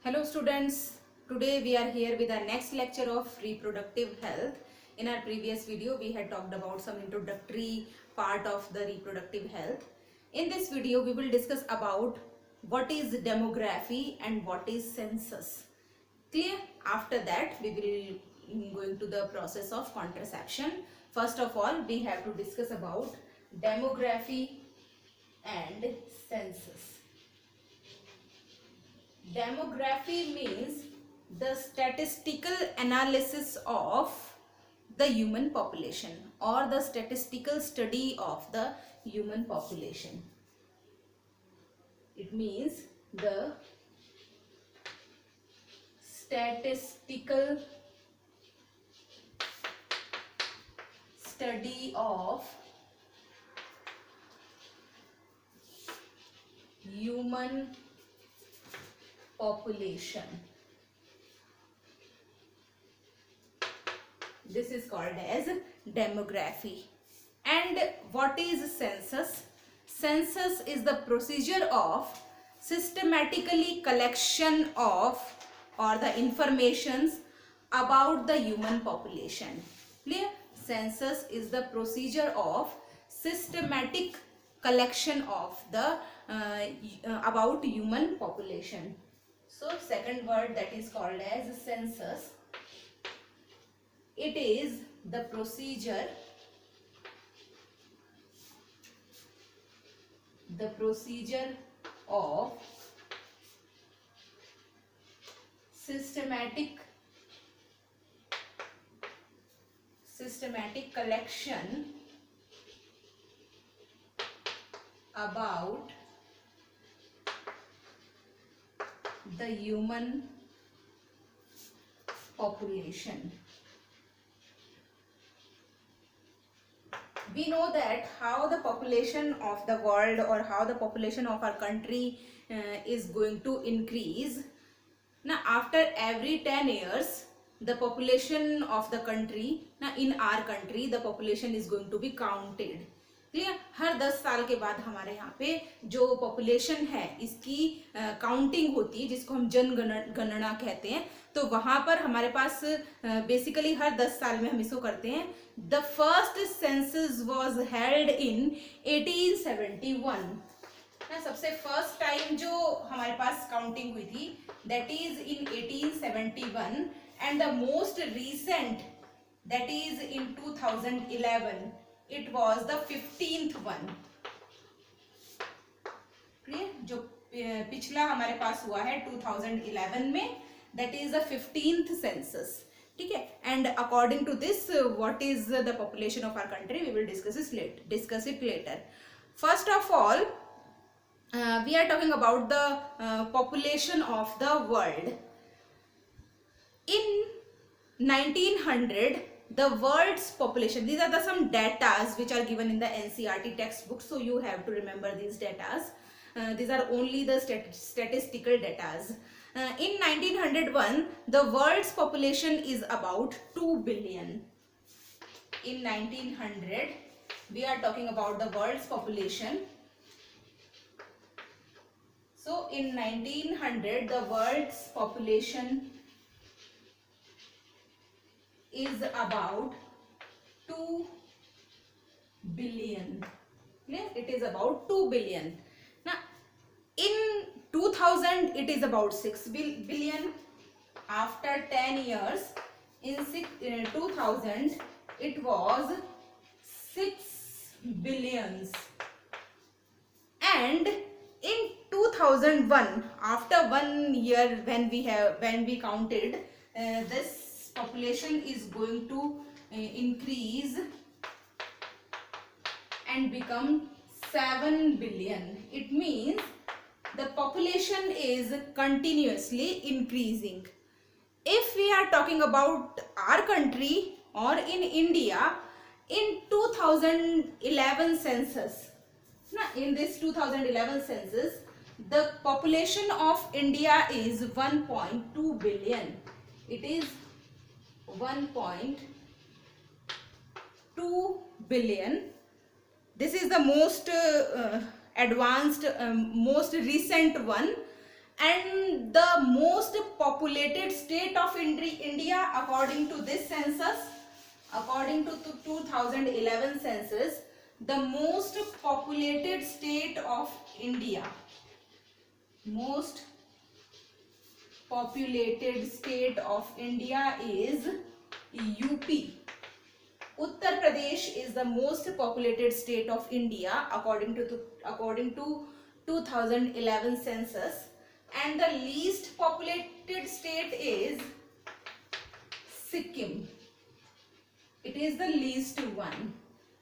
Hello students, today we are here with our next lecture of reproductive health. In our previous video we had talked about some introductory part of the reproductive health. In this video we will discuss about what is demography and what is census. Clear? After that we will go into the process of contraception. First of all we have to discuss about demography and census. Demography means the statistical analysis of the human population or the statistical study of the human population. It means the statistical study of human population. This is called as demography. And what is census? Census is the procedure of systematically collection of or the informations about the human population. Clear? Census is the procedure of systematic collection of the about human population. So second word that is called as census. It is the procedure of systematic collection about the human population. We know that how the population of the world or how the population of our country is going to increase. Now after every 10 years the population of the country, now in our country the population is going to be counted. Clear? हर 10 साल के बाद हमारे यहाँ पे जो population है इसकी काउंटिंग होती है जिसको हम जनगणना कहते हैं. तो वहां पर हमारे पास बेसिकली हर 10 साल में हम इसको करते हैं. The first census was held in 1871. सबसे फर्स्ट टाइम जो हमारे पास काउंटिंग हुई थी that is in 1871 and the most recent that is in 2011. It was the 15th one. Clear? जो पिछला हमारे पास हुआ है 2011 में that is the 15th census. ठीक है? And according to this what is the population of our country, we will discuss it later. First of all we are talking about the population of the world. In 1900 the world's population, these are the some datas which are given in the NCERT textbook, so you have to remember these datas. These are only the statistical datas. In 1901 the world's population is about 2 billion. In 1900 we are talking about the world's population. So in 1900 the world's population is about 2 billion. Yes, it is about 2 billion. Now in 2000 it is about 6 billion. After 10 years in 2000 it was 6 billions. And in 2001 after 1 year when we counted this population is going to increase and become 7 billion. It means the population is continuously increasing. If we are talking about our country or in India, in 2011 census, in this 2011 census the population of India is 1.2 billion. It is 1.2 billion. This is the most advanced, most recent one, and the most populated state of India according to this census, according to 2011 census, the most populated state of India, most populated state of India is UP. Uttar Pradesh is the most populated state of India according to 2011 census, and the least populated state is Sikkim. It is the least one.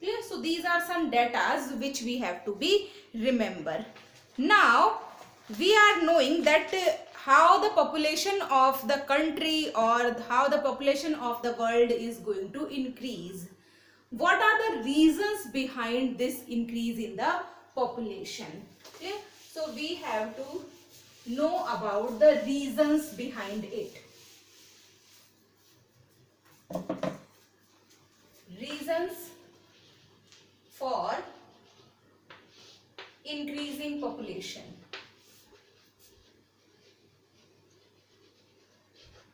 Clear? So these are some datas which we have to be remember. Now we are knowing that how the population of the country or how the population of the world is going to increase. What are the reasons behind this increase in the population? Okay? So we have to know about the reasons behind it. Reasons for increasing population.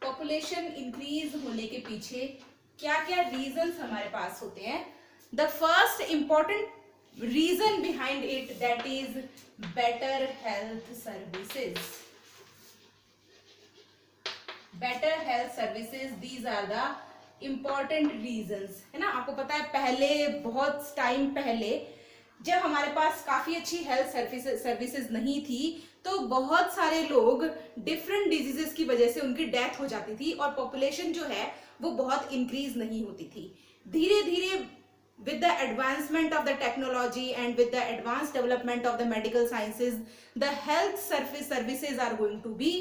Population increase होने के पीछे क्या क्या reasons हमारे पास होते हैं? The first important reason behind it, that is better health services. Better health services, these are the important reasons, है ना. आपको पता है पहले, बहुत टाइम पहले जब हमारे पास काफी अच्छी हेल्थ सर्विसेज नहीं थी तो बहुत सारे लोग डिफरेंट डिजीजेस की वजह से उनकी डेथ हो जाती थी और पॉपुलेशन जो है वो बहुत इंक्रीज नहीं होती थी. धीरे धीरे with the advancement of the technology and with the advanced development of the medical sciences, the health services are going to be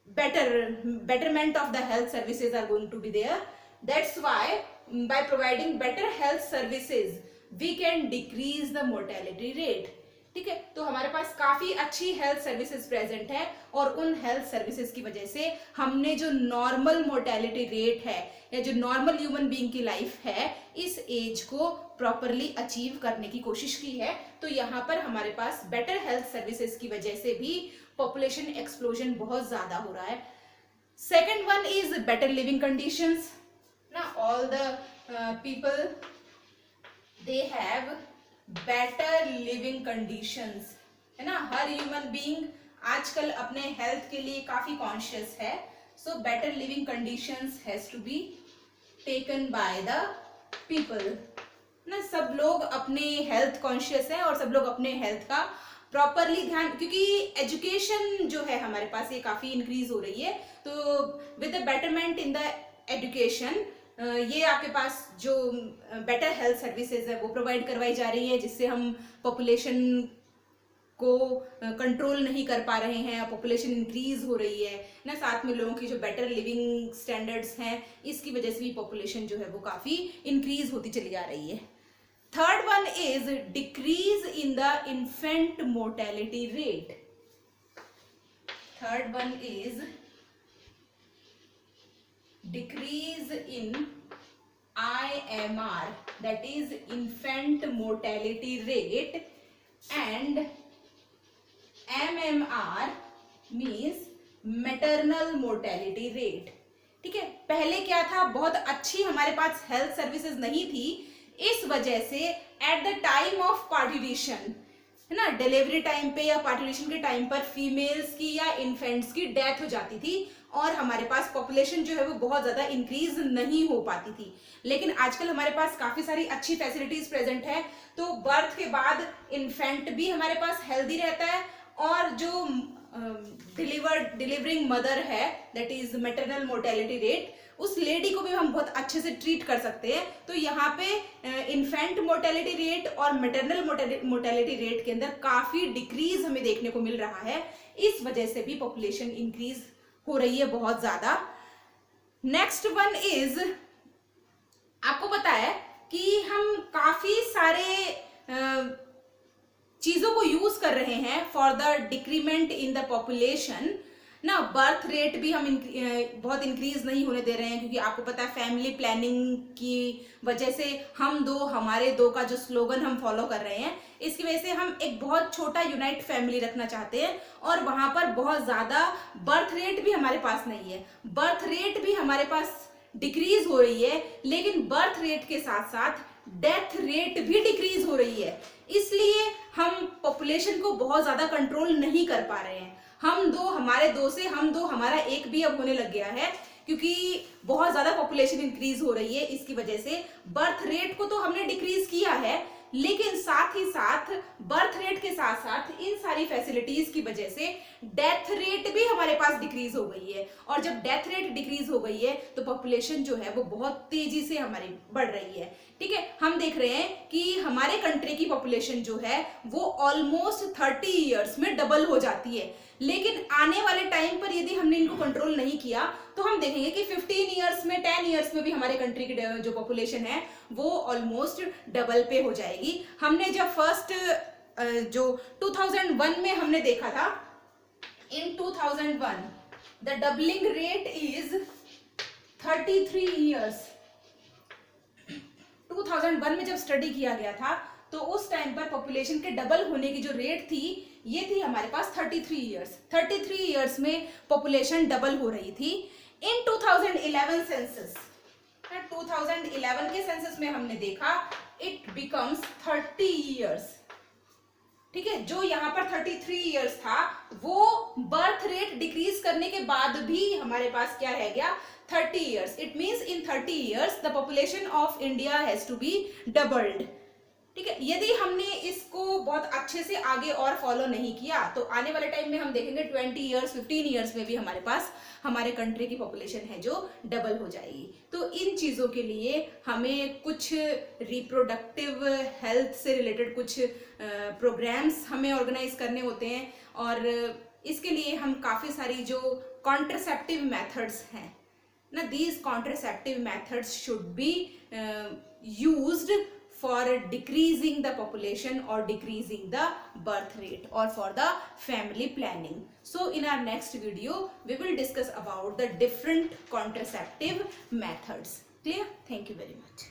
betterment of the health services are going to be there. That's why by providing better health services we can decrease the mortality rate. ठीक है, तो हमारे पास काफी अच्छी health services present है और उन health services की वजह से हमने जो नॉर्मल मोर्टेलिटी रेट है या जो नॉर्मल ह्यूमन बीइंग की लाइफ है इस एज को प्रॉपरली अचीव करने की कोशिश की है. तो यहाँ पर हमारे पास बेटर हेल्थ सर्विसेज की वजह से भी पॉपुलेशन एक्सप्लोजन बहुत ज्यादा हो रहा है. Second one is better living conditions ना. All the people they have better living conditions, है ना. हर ह्यूमन बीइंग आजकल अपने हेल्थ के लिए काफी कॉन्शियस है. So better living conditions has to be taken by the people ना. सब लोग अपने हेल्थ कॉन्शियस है और सब लोग अपने हेल्थ का प्रॉपरली ध्यान, क्योंकि एजुकेशन जो है हमारे पास ये काफी इंक्रीज हो रही है. तो with the betterment in the education ये आपके पास जो बेटर हेल्थ सर्विसेज है वो प्रोवाइड करवाई जा रही है, जिससे हम पॉपुलेशन को कंट्रोल नहीं कर पा रहे हैं. पॉपुलेशन इंक्रीज हो रही है ना. साथ में लोगों की जो बेटर लिविंग स्टैंडर्ड्स हैं इसकी वजह से भी पॉपुलेशन जो है वो काफी इंक्रीज होती चली जा रही है. Third one is decrease in the infant mortality rate. Third one is decrease in IMR, that is infant mortality rate, and MMR means maternal mortality rate. ठीक है, पहले क्या था, बहुत अच्छी हमारे पास हेल्थ सर्विसेज नहीं थी. इस वजह से at the time of partition, है ना, डिलीवरी टाइम पे या पार्टिशन के टाइम पर फीमेल्स की या इन्फेंट्स की डेथ हो जाती थी और हमारे पास पॉपुलेशन जो है वो बहुत ज्यादा इंक्रीज नहीं हो पाती थी. लेकिन आजकल हमारे पास काफी सारी अच्छी फैसिलिटीज प्रेजेंट है, तो बर्थ के बाद इन्फेंट भी हमारे पास हेल्दी रहता है और जो डिलीवरिंग मदर है, that is maternal mortality rate, उस लेडी को भी हम बहुत अच्छे से ट्रीट कर सकते हैं. तो यहाँ पे इन्फेंट मोर्टेलिटी रेट और मैटरनल मोर्टेलिटी रेट के अंदर काफी डिक्रीज हमें देखने को मिल रहा है. इस वजह से भी पॉपुलेशन इंक्रीज हो रही है बहुत ज्यादा. नेक्स्ट वन इज, आपको पता है कि हम काफी सारे चीजों को यूज कर रहे हैं for the decrement in the population. ना बर्थ रेट भी हम बहुत इंक्रीज नहीं होने दे रहे हैं, क्योंकि आपको पता है फैमिली प्लानिंग की वजह से हम दो हमारे दो का जो स्लोगन हम फॉलो कर रहे हैं, इसकी वजह से हम एक बहुत छोटा यूनाइट फैमिली रखना चाहते हैं, और वहां पर बहुत ज्यादा बर्थ रेट भी हमारे पास नहीं है, बर्थ रेट भी हमारे पास डिक्रीज हो रही है, लेकिन बर्थ रेट के साथ साथ डेथ रेट भी डिक्रीज हो रही है। इसलिए हम पॉपुलेशन को बहुत ज्यादा कंट्रोल नहीं कर पा रहे हैं। हम दो हमारे दो से हम दो हमारा एक भी अब होने लग गया है, क्योंकि बहुत ज्यादा पॉपुलेशन इंक्रीज हो रही है। इसकी वजह से बर्थ रेट को तो हमने डिक्रीज किया है, लेकिन साथ ही साथ बर्थ रेट के साथ साथ इन सारी फैसिलिटीज की वजह से डेथ रेट भी हमारे पास डिक्रीज हो गई है। और जब डेथ रेट डिक्रीज हो गई है तो पॉपुलेशन जो है वो बहुत तेजी से हमारी बढ़ रही है। ठीक है, हम देख रहे हैं कि हमारे कंट्री की पॉपुलेशन जो है वो ऑलमोस्ट 30 ईयर्स में डबल हो जाती है, लेकिन आने वाले टाइम पर यदि हमने इनको कंट्रोल नहीं किया तो हम देखेंगे कि 15 ईयर्स में 10 ईयर्स में भी हमारे कंट्री की जो पॉपुलेशन है वो ऑलमोस्ट डबल पे हो जाएगी। हमने जब फर्स्ट जो 2001 में हमने देखा था, इन 2001 the doubling rate is 33 years. 2001 में जब स्टडी किया गया था तो उस टाइम पर पॉपुलेशन के डबल होने की जो रेट थी ये थी हमारे पास 33 ईयर्स। 33 ईयर्स में पॉपुलेशन डबल हो रही थी। इन 2011 सेंसस, 2011 के सेंसस में हमने देखा इट बिकम्स 30 ईयर्स। ठीक है, जो यहाँ पर 33 ईयर्स था वो बर्थ रेट डिक्रीज करने के बाद भी हमारे पास क्या रह गया, 30 years. It means in 30 years the population of India has to be doubled. ठीक है, यदि हमने इसको बहुत अच्छे से आगे और फॉलो नहीं किया तो आने वाले टाइम में हम देखेंगे 20 ईयर्स 15 ईयर्स में भी हमारे पास हमारे कंट्री की पॉपुलेशन है जो डबल हो जाएगी। तो इन चीज़ों के लिए हमें कुछ रिप्रोडक्टिव हेल्थ से रिलेटेड कुछ प्रोग्राम्स हमें ऑर्गेनाइज करने होते हैं, और इसके लिए हम काफ़ी सारी जो कॉन्ट्रासेप्टिव मेथड्स हैं ना, these contraceptive methods should be used for decreasing the population or decreasing the birth rate or for the family planning. So in our next video we will discuss about the different contraceptive methods. Clear? Thank you very much.